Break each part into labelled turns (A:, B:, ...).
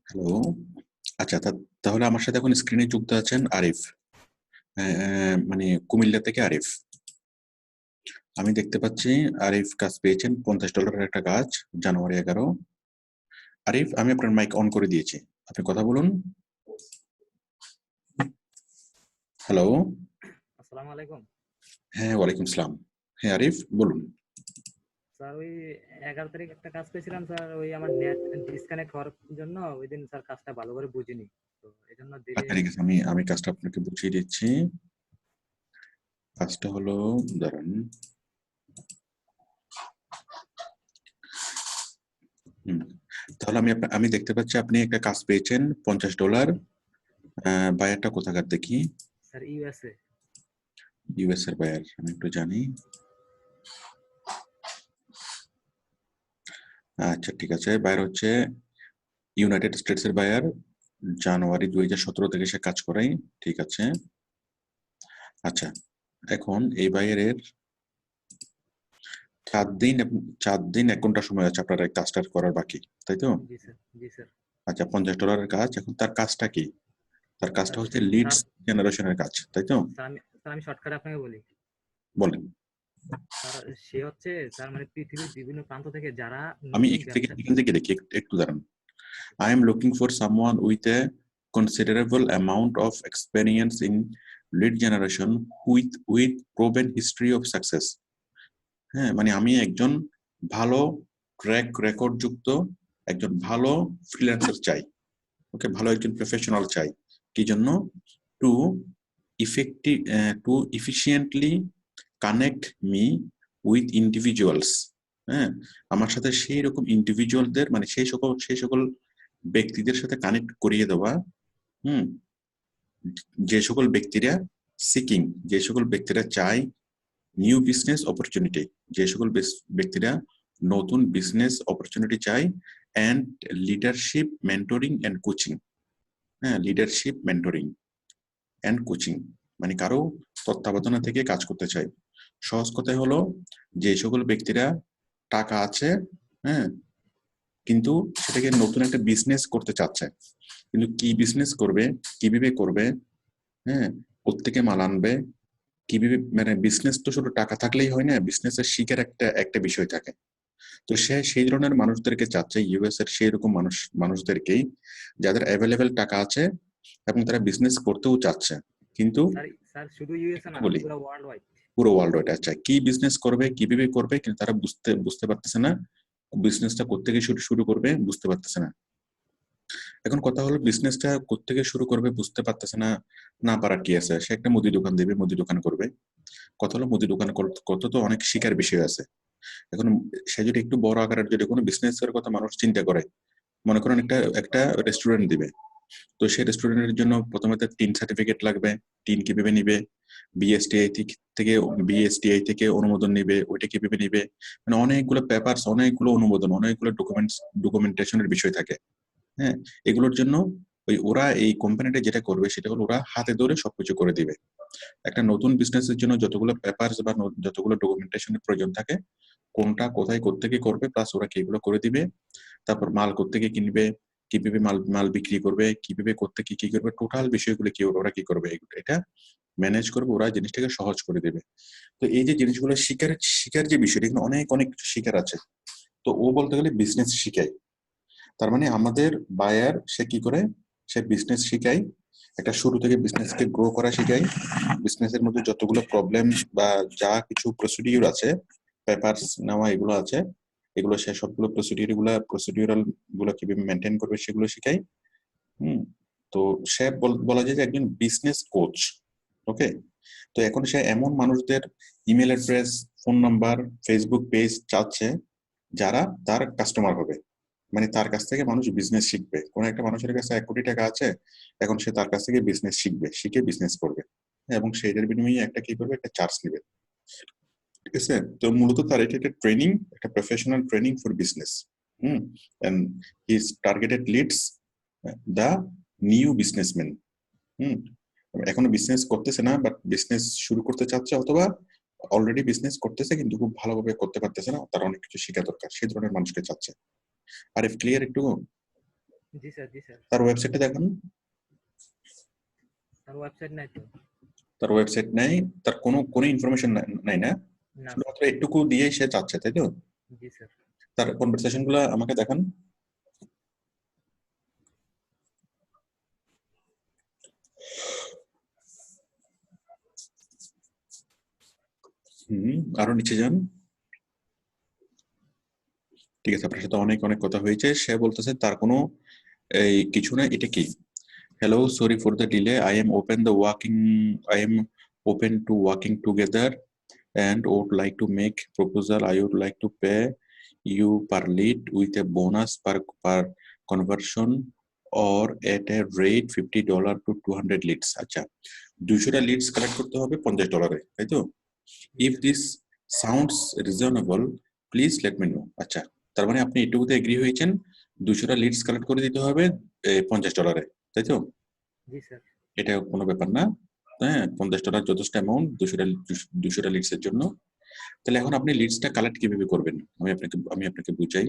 A: Hello. আচ্ছা, তাহলে আমার সাথে এখন স্ক্রিনে যুক্ত আছেন আরিফ। মানে কুমিল্লা থেকে আরিফ। আমি দেখতে পাচ্ছি আরিফ কাজ পেয়েছেন $50 একটা কাজ, জানুয়ারি 11। আরিফ, আমি আপনার মাইক অন করে দিয়েছি, আপনি কথা বলুন। হ্যালো।
B: আসসালামু আলাইকুম।
A: হ্যাঁ, ওয়ালাইকুম সালাম। হ্যাঁ আরিফ, বলুন।
B: স্যার ওই 11 তারিখ একটা কাজ পেয়েছিলাম স্যার, ওই আমার নেট ডিসকানেক্ট হওয়ার জন্য ওই দিন স্যার কাজটা ভালো করে বুঝিনি, তো এই জন্য ডিলে।
A: আচ্ছা ঠিক আছে, আমি কাজটা আপনাকে বুঝিয়ে দিচ্ছি। কাজটা হলো, দাঁড়ান। হুম, তাহলে আমি দেখতে পাচ্ছি আপনি একটা কাজ পেয়েছেন $50। বায়ারটা কোথাকার দেখি।
B: Sir USA.
A: ইউএস এর বায়ার, আমি একটু জানি। আচ্ছা ঠিক আছে, বায়ার হচ্ছে ইউনাইটেড স্টেটস এর বায়ার। জানুয়ারি 2017 থেকে সে কাজ করাই। ঠিক আছে। আচ্ছা, এখন এই বায়ারের 4 দিন 1 ঘন্টা সময় আছে আপনার এই কাজটা করার বাকি, তাই তো?
B: জি স্যার, জি স্যার।
A: আচ্ছা, $50 কাজ। এখন তার কাজটা কি? তার কাজটা
B: স্যার
A: হচ্ছে লিডস
B: স্যার
A: জেনারেশনের কাজ, তাই তো?
B: স্যার আমি শর্টকাটে আপনাকে বলি।
A: বলেন।
B: স্যার সে হচ্ছে স্যার মানে পৃথিবীর বিভিন্ন প্রান্ত থেকে যারা
A: আমি
B: নতুন ব্যবসা।
A: এখান থেকে দেখি, একটু দাঁড়ান। I am looking for someone with a considerable amount of experience in lead generation with proven history of success. হ্যাঁ, মানে আমি একজন ভালো ট্র্যাক রেকর্ড যুক্ত একজন ভালো ফ্রিল্যান্সার চাই। ওকে, ভালো একজন প্রফেশনাল চাই। কি জন্য? To to efficiently connect me with individuals. হ্যাঁ, আমার সাথে সেই রকম ইন্ডিভিজুয়ালদের, মানে সেই সকল ব্যক্তিদের সাথে কানেক্ট করিয়ে দেওয়া। হুম, যে সকল ব্যক্তিরা সিকিং, যে সকল ব্যক্তিরা চায় নিউ বিজনেস অপরচুনিটি, যে সকল ব্যক্তিরা নতুন বিজনেস অপরচুনিটি চায়, and leadership mentoring and coaching. হ্যাঁ, লিডারশিপ মেন্টরিং অ্যান্ড কোচিং, মানে কারো তত্ত্বাবধানে থেকে কাজ করতে চাই। সহজ কথায় হলো, যে সকল ব্যক্তিরা টাকা আছে, হ্যাঁ, কিন্তু সেটাকে নতুন একটা বিজনেস করতে চাচ্ছে, কিন্তু কি বিজনেস করবে, কিভাবে করবে, হ্যাঁ, কোত্থেকে মাল আনবে, কিভাবে, মানে বিজনেস তো শুধু টাকা থাকলেই হয় না, বিজনেসের শিখার একটা বিষয় থাকে। তো সে সেই ধরনের মানুষদেরকে চাচ্ছে, ইউএস এর সেই রকম মানুষদেরকেই, যাদের অ্যাভেলেবেল টাকা আছে এবং তারা বিজনেস করতেও চাচ্ছে, কিন্তু
B: স্যার স্যার শুধু ইউএসএ না,
A: বলি
B: পুরো ওয়ার্ল্ড ওয়াইড।
A: পুরো ওয়ার্ল্ড ওয়াইড। আচ্ছা, কি বিজনেস করবে, কিভাবে করবে, কিন্তু তারা বুঝতে পারতেছে না, বিজনেসটা কোত্থেকে শুরু করবে বুঝতে পারতেছে না। এখন কথা হলো, বিজনেসটা কোত্থেকে শুরু করবে বুঝতে পারতেছে না, না পারার কি আছে? সে একটা মুদি দোকান দেবে, মুদি দোকান করবে। কথা হলো, মুদি দোকান করতে তো অনেক শিকার বিষয় আছে। এখন সে যদি একটু বড় আকারের যদি কোনো বিজনেস এর কথা মানুষ চিন্তা করে, মনে করেন একটা একটা রেস্টুরেন্ট দিবে, তো সেই রেস্টুরেন্টের জন্য প্রথমে তার টিন সার্টিফিকেট লাগবে। টিন কিভাবে নিবে? বিএসটিআই থেকে বিএসটিআই থেকে অনুমোদন নিবে, ওইটা কিভাবে নিবে, মানে অনেকগুলো পেপারস, অনেকগুলো অনুমোদন, অনেকগুলো ডকুমেন্টেশনের বিষয় থাকে। হ্যাঁ, এগুলোর জন্য ওরা এই কোম্পানিটা যেটা করবে সেটা হলো, ওরা হাতে ধরে সবকিছু করে দিবে। একটা নতুন বিজনেসের জন্য যতগুলো পেপারস বা যতগুলো ডকুমেন্টেশনের প্রয়োজন থাকে, কোনটা কোথায় কোত্থেকে করবে, প্লাস ওরা কিগুলো করে দিবে, তারপর মাল কোত্থেকে কিনবে, কিভাবে মাল মাল বিক্রি করবে, কিভাবে করতে কি কি করবে, টোটাল বিষয়গুলো কি ওরা কি করবে, এটা ম্যানেজ করবে, ওরা জিনিসটাকে সহজ করে দেবে। তো এই যে জিনিসগুলো শিকার শিকার যে বিষয়টা, এখানে অনেক অনেক শিকার আছে। তো ও বলতে গেলে বিজনেস শিখায়। তার মানে আমাদের বায়ার সে কি করে, সে বিজনেস শিখায়, একটা শুরু থেকে বিজনেসকে গ্রো করা শিখায়। বিজনেসের মধ্যে যতগুলো প্রবলেম বা যা কিছু প্রসিডিউর আছে, পেপারস নেওয়া এগুলো আছে, এগুলো সে সবগুলো প্রসিডিউরাল গুলো কিভাবে মেনটেন করবে সেগুলো শিখায়। হুম, তো সে বলা যায় যে একজন বিজনেস কোচ। ওকে, তো এখন সে এমন মানুষদের email address, phone number, Facebook page চাচ্ছে যারা তার কাস্টমার হবে, মানে তার কাছ থেকে মানুষ বিজনেস শিখবে। কোন একটা মানুষের কাছে 1 কোটি টাকা আছে, এখন সে তার কাছ থেকে বিজনেস শিখবে, শিখে বিজনেস করবে, এবং সেইটার বিনিময়ে একটা কি করবে, একটা চার্জ নেবে। ঠিক আছে, তো মূলত তার এটা একটা ট্রেনিং, একটা professional training for business. Hmm, and his targeted leads the new businessman. Hmm, এখনো বিজনেস করতেছে না, বাট বিজনেস শুরু করতে চাচ্ছে, অথবা অলরেডি বিজনেস করতেছে কিন্তু খুব ভালোভাবে করতে পারতেছে না, তার অনেক কিছু শেখা দরকার, সেই ধরনের মানুষকে চাচ্ছে। আর ক্লিয়ার একটু?
B: জি স্যার, জি স্যার।
A: তার ওয়েবসাইটে দেখান।
B: তার ওয়েবসাইট নাই তো।
A: তার ওয়েবসাইট নাই, তার কোনো ইনফরমেশন নাই না,
B: না স্যার।
A: শুধুমাত্র এটুকু দিয়ে সে চাচ্ছে, তাই তো?
B: জি স্যার।
A: তার কনভারসেশন গুলো আমাকে দেখান। আরো নিচে যান। ঠিক আছে, আপনার সাথে অনেক অনেক কথা হয়েছে। সে বলতেছে তার কোনো এই কিছু না। এটা কি? Hello, sorry for the delay. I am open to working together and would like to make proposal. I would like to pay you per lead with a bonus per conversion or at a rate $50 to 200 leads. আচ্ছা, 200টা Leeds collect করতে হবে $50, তাই তো?
B: জি
A: If
B: sir.
A: this sounds reasonable, please let me know. আচ্ছা, তার মানে আপনি এটুকুতে agri হয়েছেন, 200টা লিডস কালেক্ট করে দিতে হবে $50, তাই তো?
B: জি স্যার।
A: এটা কোনো ব্যাপার না। হ্যাঁ, $50 যথেষ্ট অ্যামাউন্ট 200টা লিডস এর জন্য। তাহলে এখন আপনি লিডসটা কালেক্ট কিভাবে করবেন আমি আপনাকে বুঝাই।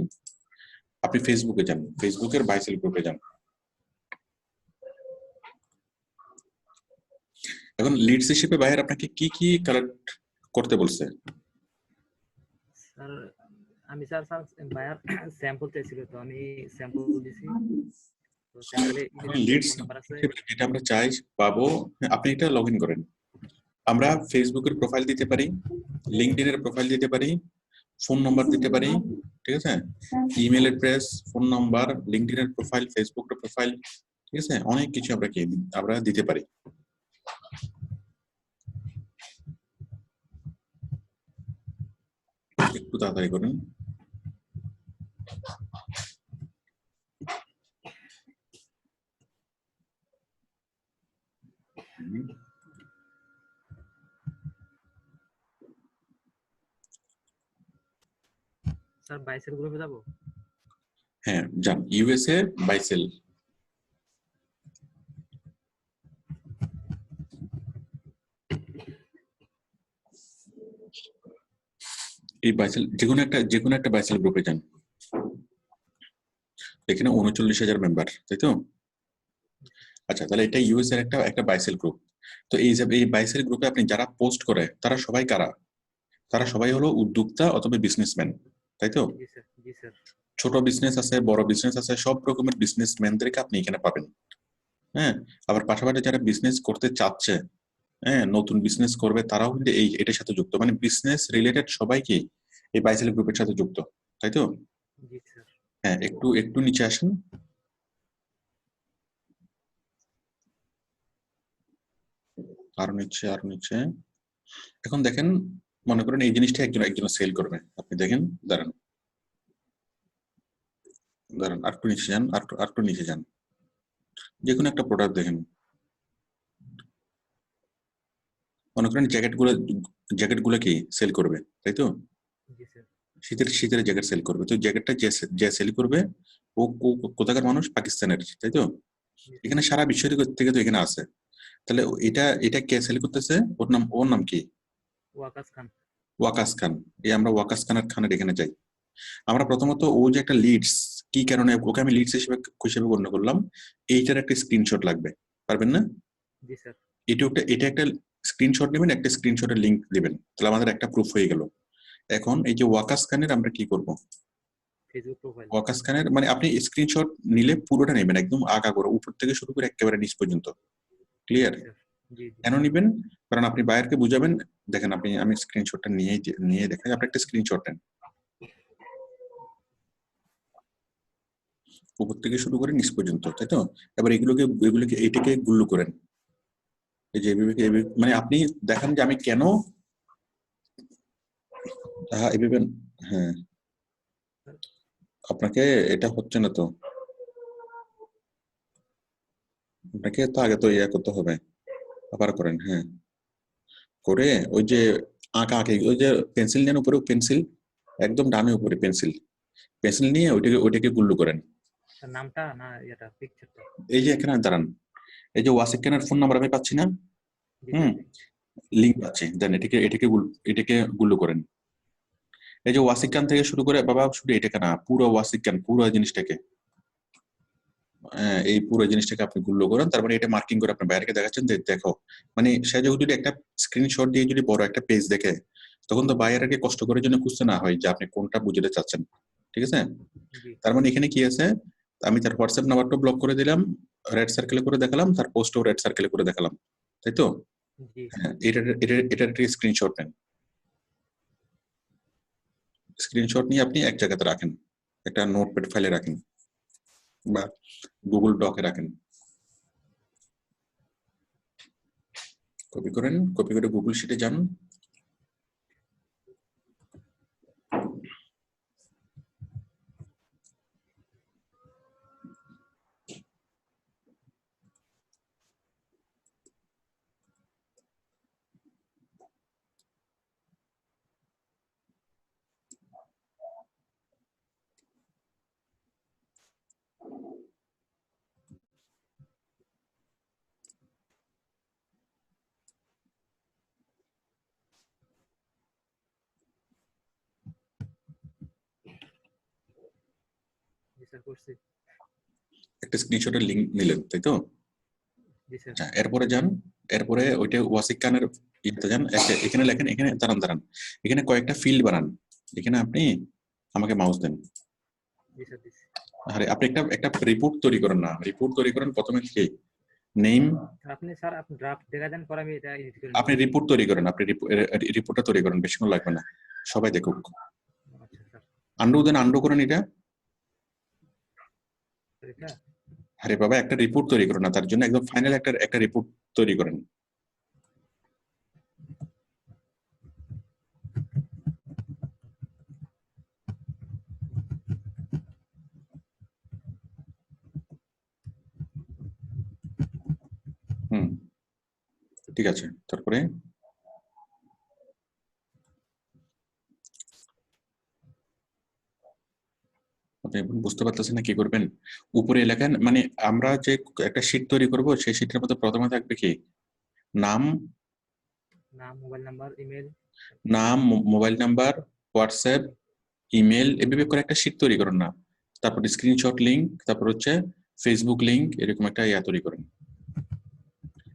A: আপনি ফেসবুকে যান, ফেসবুকের বাই সেল গ্রুপে যান। এখন লিডস হিসেবে বাইরে আপনাকে কি কি কালেক্ট করতে বলছে?
B: স্যার আমি স্যার বায়ার স্যাম্পল চাইছিল, তো আমি স্যাম্পল দিছি। তো স্যাম্পলে ইমেল
A: এখন
B: আছে,
A: লিডস
B: ফোন নাম্বার আছে।
A: যেটা আমরা চাই পাবো, আপনি এটা লগ ইন করেন। আমরা ফেসবুকের প্রোফাইল দিতে পারি, লিঙ্কডইন এর প্রোফাইল দিতে পারি, ফোন নাম্বার দিতে পারি, ঠিক আছে? Email address, phone number, LinkedIn এর প্রোফাইল, ফেসবুকের প্রোফাইল, ঠিক আছে? অনেক কিছু আমরা দিতে পারি। একটু তাড়াতাড়ি করেন।
B: স্যার বাইসেল গ্রুপে যাব?
A: হ্যাঁ, যান ইউএসএ বাইসেল। এই বাইসেল যে কোনো একটা বাইসেল গ্রুপে যান। এখানে 39,000 মেম্বার, তাই তো? আচ্ছা, তাহলে এটা ইউএস এর একটা বাইসেল গ্রুপ। তো এই বাইসেল গ্রুপে আপনি যারা পোস্ট করে তারা সবাই কারা? তারা সবাই হলো উদ্যোক্তা অথবা বিজনেসম্যান, তাই তো?
B: জি স্যার। জি স্যার।
A: ছোট বিজনেস আছে, বড় বিজনেস আছে, সব রকমের বিজনেসম্যানদেরকে আপনি এখানে পাবেন। হ্যাঁ, আবার পাশাপাশি যারা বিজনেস করতে চাচ্ছে, হ্যাঁ, নতুন বিজনেস করবে, তারাও কিন্তু এটার সাথে যুক্ত। মানে বিজনেস রিলেটেড সবাইকে এই বাইসেল গ্রুপের সাথে যুক্ত, তাই তো?
B: জি স্যার।
A: হ্যাঁ, একটু একটু নিচে আসেন। আরো নিচে, আরো নিচে। এখন দেখেন, মনে করেন এই জিনিসটা একজন সেল করবে, আপনি দেখেন। দাঁড়ান দাঁড়ান, আর একটু নিচে যান, আর একটু নিচে যান। যে কোনো একটা প্রোডাক্ট দেখেন। মনে করেন জ্যাকেট গুলো কি সেল করবে, তাই তো?
B: জি স্যার।
A: শীতের জ্যাকেট সেল করবে। তো জ্যাকেটটা যে সেল করবে, কোথাকার মানুষ? পাকিস্তানের, তাই তো?
B: জি স্যার।
A: এখানে সারা বিশ্ব থেকে তো এখানে আছে। তাহলে এটা কে সেল করতেছে? ওর নাম কি?
B: ওয়াকাস খান।
A: ওয়াকাস খান। আমরা ওয়াকাস খানের এখানে যাই। আমরা প্রথমত ও যে একটা লিডস, কি কারণে ওকে আমি লিডস হিসেবে গণ্য করলাম, এইটার একটা স্ক্রিনশট লাগবে। পারবেন না?
B: জি স্যার।
A: এটা একটা স্ক্রিনশট নেবেন, একটা স্ক্রিনশটের লিংক দিবেন, তাহলে আমাদের একটা প্রুফ হয়ে গেল। এখন এই যে ওয়াকাস খানের আমরা কি করব?
B: Facebook profile.
A: ওয়াকাস খানের মানে আপনি স্ক্রিনশট নিলে পুরোটা নেবেন, একদম আগা করে উপর থেকে শুরু করে একেবারে নিচ পর্যন্ত। ক্লিয়ার?
B: জি স্যার। জি জি।
A: কেন নিবেন? কারণ আপনি বায়ারকে বুঝাবেন। দেখেন, আমি স্ক্রিনশটটা নিয়ে দেখাই। আপনি একটা স্ক্রিনশট নেন, উপর থেকে শুরু করে নিচ পর্যন্ত, তাই তো? এবার এগুলোকে এইটাকে গুল্লু করেন। এই যে মানে আপনি দেখান যে আমি কেন এভাবে। হ্যাঁ, আপনাকে এটা হচ্ছে না তো, আপনাকে তো আগে তো ইয়া করতে হবে। আবার করেন, হ্যাঁ, করে ওই যে আঁকি, ওই যে পেন্সিল নেন, উপরে পেন্সিল, একদম ডানে উপরে পেন্সিল নিয়ে ওইটাকে গুল্লু করেন।
B: স্যার নামটা না এটা পিকচারটা?
A: এই যে এখানে দাঁড়ান, এই যে ওয়াসিক খানের ফোন নাম্বার আমি পাচ্ছি না।
B: জি
A: হুম,
B: স্যার।
A: লিঙ্ক পাচ্ছি, দেন এটাকে গুল্লু করেন। এই যে ওয়াসিক খান থেকে শুরু করে, বাবা শুধু এটাকে না, পুরো ওয়াসিক খান, পুরো জিনিসটাকে। এই পুরো জিনিসটাকে আপনি গুল্লো করেন, তারপরে এটা মার্কিং করে আপনি বাইরেকে দেখাচ্ছেন যে দেখো, মানে সে যদি একটা স্ক্রিনশট দিয়ে যদি বড় একটা পেজ দেখে, তখন তো বাইরেকে কষ্ট করে জন্য খুঁজতে না হয় যে আপনি কোনটা বুঝতে চাচ্ছেন। ঠিক আছে?
B: জি
A: তার মানে এখানে কি আছে, আমি তার হোয়াটসঅ্যাপ নাম্বারটা ব্লক করে দিলাম, রেড সার্কেলে করে দেখালাম, তার পোস্টও রেড সার্কেলে করে দেখালাম, তাই তো?
B: জি
A: হ্যাঁ, এটার একটা স্ক্রিনশট নেন। স্ক্রিনশট নিয়ে আপনি এক জায়গাতে রাখেন, একটা নোটপ্যাড ফাইলে রাখেন বা গুগল ডকে রাখেন। কপি করেন, কপি করে গুগল শিটে যান।
B: জি স্যার করছি।
A: একটা স্ক্রিনশটের লিঙ্ক নিলেন, তাই তো?
B: জি স্যার।
A: আচ্ছা, এরপরে যান, এরপরে ওইটা ওয়াসিক খানের ইয়েতে যান, এখানে লেখেন, এখানে দাঁড়ান দাঁড়ান, এখানে কয়েকটা ফিল্ড বানান, এখানে আপনি আমাকে মাউস দেন।
B: জি স্যার দিচ্ছি।
A: আরে আপনি একটা একটা রিপোর্ট তৈরি করেন না, রিপোর্ট তৈরি করেন প্রথমে কি নেম,
B: স্যার আপনি ড্রাফট দেখা দেন, পরে আমি এটা এডিট করে
A: আপনি
B: নিবো।
A: রিপোর্ট তৈরি করেন, আপনি রিপোর্টটা তৈরি করেন, বেশিক্ষণ লাগবে না, সবাই দেখুক।
B: আচ্ছা স্যার।
A: আন্ডু দেন, আন্ডু করেন এটা।
B: এটা
A: আরে বাবা, একটা রিপোর্ট তৈরি করেন না, তার জন্য একদম ফাইনাল একটা একটা রিপোর্ট তৈরি করেন। হুম, ঠিক আছে, তারপরে আপনি এখন বুঝতে পারতেছেন না কি করবেন। উপরে লেখেন, মানে আমরা যে একটা শীট তৈরি করব, সেই শীটের মধ্যে প্রথমে থাকবে কি নাম,
B: নাম, মোবাইল নাম্বার, ইমেল।
A: নাম, মোবাইল নাম্বার, হোয়াটসঅ্যাপ, ইমেল, এভাবে করে একটা শীট তৈরি করেন না। তারপর স্ক্রিনশট লিংক, তারপর হচ্ছে ফেসবুক লিংক, এরকম একটা ইয়া তৈরি করেন।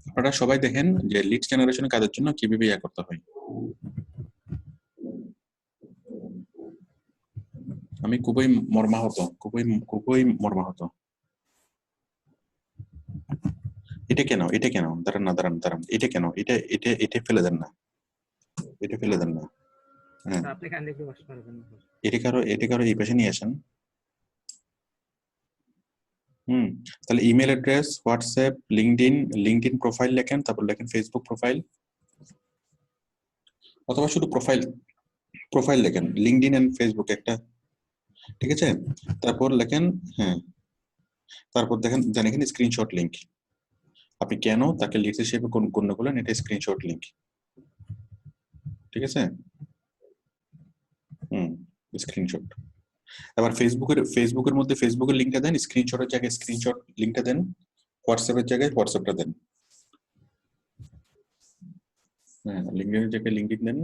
A: আপনারা সবাই দেখেন যে লিড জেনারেশন কাজের জন্য কিভাবে ইয়া করতে হয়। আমি খুবই মর্মাহত, খুবই খুবই মর্মাহত। এটা কেন, এটা কেন, দাঁড়ান না, দাঁড়ান দাঁড়ান, এটা কেন, এটা ফেলে দেন না, এটা ফেলে দেন না। হ্যাঁ,
B: স্যার আপনি এখান থেকে বাস পারবেন না।
A: এটা কারো এই পাশে নিয়ে আসেন। হুম, তাহলে email address, WhatsApp, LinkedIn, LinkedIn profile লেখেন, তারপর লেখেন ফেসবুক প্রোফাইল, অথবা শুধু প্রোফাইল, প্রোফাইল লেখেন, লিঙ্কডইন এন্ড ফেসবুক একটা। ঠিক আছে, তারপর লেখেন, হ্যাঁ, তারপর দেখেন দেন এখানে স্ক্রিনশট লিংক। আপনি কেন তাকে লিস্ট হিসেবে গণ্য করলেন, এটা স্ক্রিনশট লিংক। ঠিক আছে, হুম, স্ক্রিনশট। এবার ফেসবুকের মধ্যে ফেসবুকের লিঙ্কটা দেন, স্ক্রিনশটের জায়গায় স্ক্রিনশট লিঙ্কটা দেন, হোয়াটসঅ্যাপের জায়গায় হোয়াটসঅ্যাপটা দেন। হ্যাঁ, লিঙ্কডইনের জায়গায় লিঙ্কডিন দেন,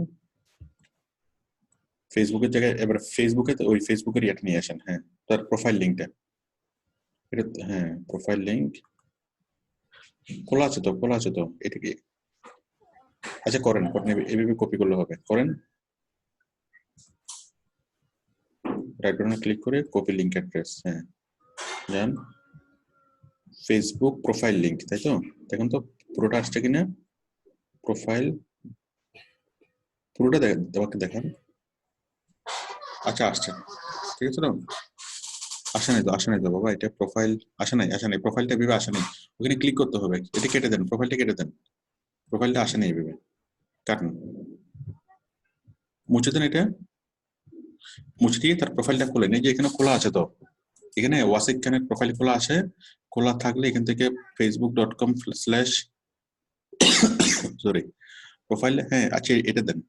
A: ফেসবুকের জায়গায় এবার ফেসবুকে ওই ফেসবুকের ইয়েটা নিয়ে আসেন, হ্যাঁ, তার প্রোফাইল লিঙ্কটা, এটা হ্যাঁ, প্রোফাইল লিঙ্ক খোলা আছে তো, খোলা আছে তো, এটা কি? আচ্ছা করেন করেন, এভাবে কপি করলে হবে, করেন, রাইট বাটনে ক্লিক করে কপি লিঙ্ক অ্যাড্রেস, হ্যাঁ, যান ফেসবুক প্রোফাইল লিঙ্ক, তাই তো? দেখুন তো পুরোটা আসছে কিনা, প্রোফাইল পুরোটা আমাকে দেখান। আচ্ছা আসছে, ঠিক আছে তো? আসে নাই তো, আসে নাই তো বাবা, এটা প্রোফাইল আসে নাই, আসে নাই, প্রোফাইলটা এভাবে আসে নাই, ওখানে ক্লিক করতে হবে, এটা কেটে দেন, প্রোফাইলটা কেটে দেন, প্রোফাইলটা আসে নাই এভাবে, কাটুন, মুছে দেন এটা, মুছে দিয়ে তার প্রোফাইলটা খুলেন, এই যে এখানে খোলা আছে তো, এখানে ওয়াসিক খানের প্রোফাইল খোলা আছে, খোলা থাকলে এখান থেকে facebook.com/ সরি প্রোফাইল, হ্যাঁ আচ্ছা এটা দেন।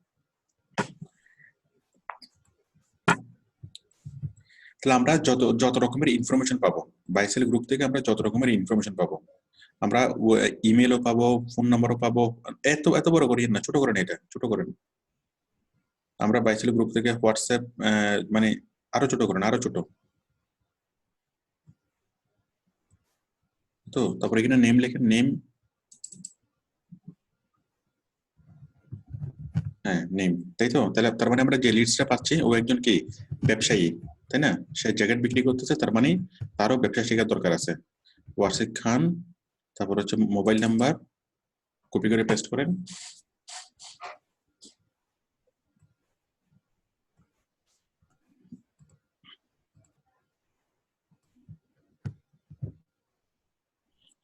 A: তাহলে আমরা যত যত রকমের ইনফরমেশন পাবো, বাইসেল গ্রুপ থেকে আমরা যত রকমের ইনফরমেশন পাবো, আমরা ইমেলও পাবো, ফোন নাম্বারও পাবো, এত এত বড় করিয়েন না, ছোট করেন, এটা ছোট করেন। আমরা বাইসেল গ্রুপ থেকে হোয়াটসঅ্যাপ, মানে আরো ছোট করেন, আরো ছোট। তো তারপর এখানে নেম লেখেন, নেম, হ্যাঁ নেম, তাই তো? তাহলে তার মানে আমরা যে লিডসটা পাচ্ছি ও একজন কি ব্যবসায়ী, তাই না? সে জ্যাকেট বিক্রি করতেছে, তার মানে তারও ব্যবসা শেখার দরকার আছে। ওয়াসিক খান, তারপর হচ্ছে মোবাইল নাম্বার, কপি করে পেস্ট করেন।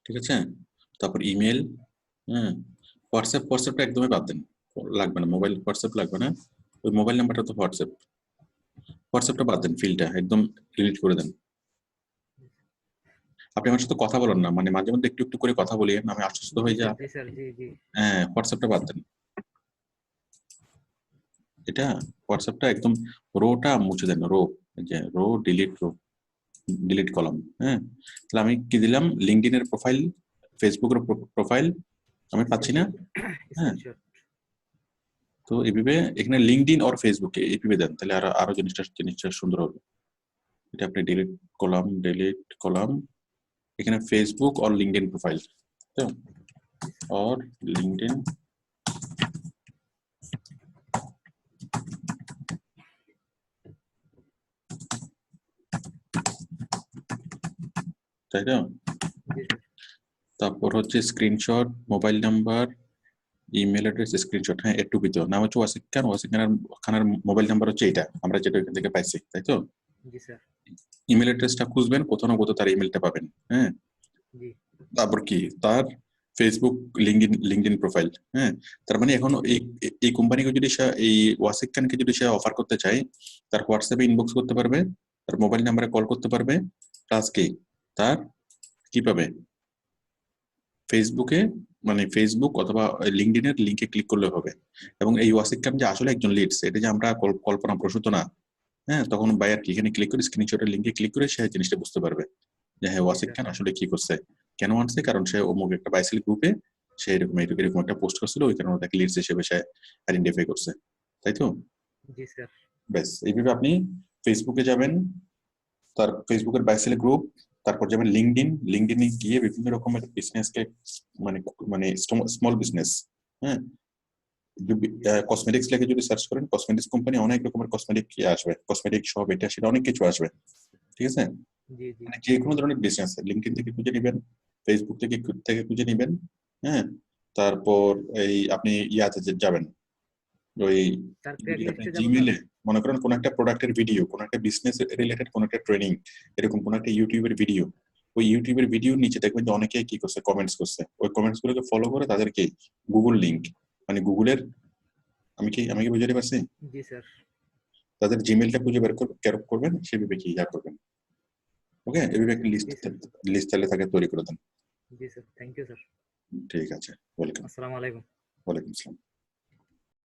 A: ঠিক আছে, তারপর ইমেল, হ্যাঁ। হোয়াটসঅ্যাপটা একদমই বাদ দেন, লাগবে না, মোবাইল হোয়াটসঅ্যাপ লাগবে না। ওই মোবাইল নাম্বারটা তো হোয়াটসঅ্যাপটা বাদ দেন, ফিল্ডটা একদম ডিলিট করে দেন। আপনি আমার সাথে কথা বলেন না, মানে মাঝে মধ্যে একটু একটু করে কথা বলি, আমি আশ্বস্ত
B: জি
A: হয়ে
B: স্যার,
A: যায়।
B: জি স্যার, জি জি।
A: হ্যাঁ, হোয়াটসঅ্যাপটা বাদ দেন, এটা হোয়াটসঅ্যাপটা একদম রোটা মুছে দেন, রো, যে রো ডিলিট কলাম, হ্যাঁ। তাহলে আমি কি দিলাম, লিঙ্কডইনের প্রোফাইল, ফেসবুকের প্রোফাইল আমি পাচ্ছি না,
B: স্ক্রিনশট,
A: হ্যাঁ।
B: স্ক্রিনশট।
A: তো এইভাবে এখানে লিঙ্কডইন আর ফেসবুকে এইভাবে দেন, তাহলে আরো আরো জিনিসটা সুন্দর হবে। এটা আপনি ডিলিট কলাম, এখানে ফেসবুক আর লিঙ্কডইন প্রোফাইল, তো और लिंक्डइन, তাই তো?
B: জি স্যার।
A: তারপর হচ্ছে screenshot, mobile number, email address, screenshot, হ্যাঁ এটুকুই তো। নাম হচ্ছে ওয়াসিক খানের মোবাইল নাম্বার হচ্ছে এটা, আমরা যেটা এখান থেকে পাইছি, তাই তো?
B: জি স্যার।
A: ইমেল অ্যাড্রেসটা খুঁজবেন, কোথাও না কোথাও তার ইমেলটা পাবেন, হ্যাঁ।
B: জি
A: তারপর কি, তার ফেসবুক, লিঙ্কডইন প্রোফাইল, হ্যাঁ। তার মানে এখন এই কোম্পানিকে যদি সে, এই ওয়াসিক খানকে যদি সে অফার করতে চায়, তার হোয়াটসঅ্যাপে ইনবক্স করতে পারবে, তার মোবাইল নাম্বারে কল করতে পারবে, প্লাস কি তার কি পাবে, ফেসবুকে, মানে ফেসবুক অথবা লিঙ্কডইনের লিঙ্কে ক্লিক করলে হবে। এবং এই ওয়াসিক খান যে আসলে একজন লিডস, এটা যে আমরা কল্পনা প্রসূত না, হ্যাঁ। তখন বায়ার কি এখানে ক্লিক করে স্ক্রিনশটের লিঙ্কে ক্লিক করে সে জিনিসটা বুঝতে পারবে যে হ্যাঁ
B: জি
A: ওয়াসিক
B: স্যার।
A: খান আসলে কি করছে, কেন আনছে, কারণ সে অমুক একটা বাইসেল গ্রুপে সে এরকম একটা পোস্ট করছিল, ওই কারণে তাকে লিডস হিসেবে সে আইডেন্টিফাই করছে, তাই তো?
B: জি স্যার।
A: ব্যাস, এইভাবে আপনি ফেসবুকে যাবেন, তার ফেসবুকের বাইসেল গ্রুপ, তারপর যাবেন লিঙ্কডইনে গিয়ে বিভিন্ন রকমের বিজনেসকে, মানে মানে স্মল বিজনেস, হ্যাঁ। কসমেটিক্স লেখে যদি সার্চ করেন, কসমেটিক্স কোম্পানি অনেক রকমের কসমেটিক আসবে, কসমেটিক শপ, এটা সেটা অনেক কিছু আসবে, ঠিক আছে?
B: জি জি।
A: মানে যে কোনো ধরনের বিজনেস লিঙ্কডইন থেকে খুঁজে নেবেন, ফেসবুক থেকে খুঁজে নেবেন, হ্যাঁ। তারপর এই আপনি ইয়াতে যাবেন, ওই
B: স্যার
A: যদি
B: ক্র্যাক
A: আপনি
B: লিস্টে যাবো স্যার?
A: জিমেইলে মনে করেন কোন একটা প্রোডাক্টের ভিডিও, কোন একটা বিজনেস রিলেটেড কোন একটা ট্রেনিং, এরকম কোন একটা ইউটিউবের ভিডিও, ওই ইউটিউবের ভিডিওর নিচে দেখবেন যে অনেকে কি করছে, কমেন্টস করছে, ওই কমেন্টস গুলোকে ফলো করে তাদেরকে গুগল লিংক, মানে গুগলের, আমি কি বুঝাতে পারছি?
B: জি স্যার।
A: তাদের জিমেইলটা খুঁজে বের করবেন, সেভাবে কি ইয়া করবেন, ওকে? এভাবে একটা
B: জি স্যার।
A: লিস্ট তাহলে তাকে তৈরি করে দেন।
B: জি স্যার, থ্যাংক ইউ স্যার।
A: ঠিক আছে, ওয়েলকাম।
B: আসসালামু আলাইকুম।
A: ওয়ালাইকুম আসসালাম।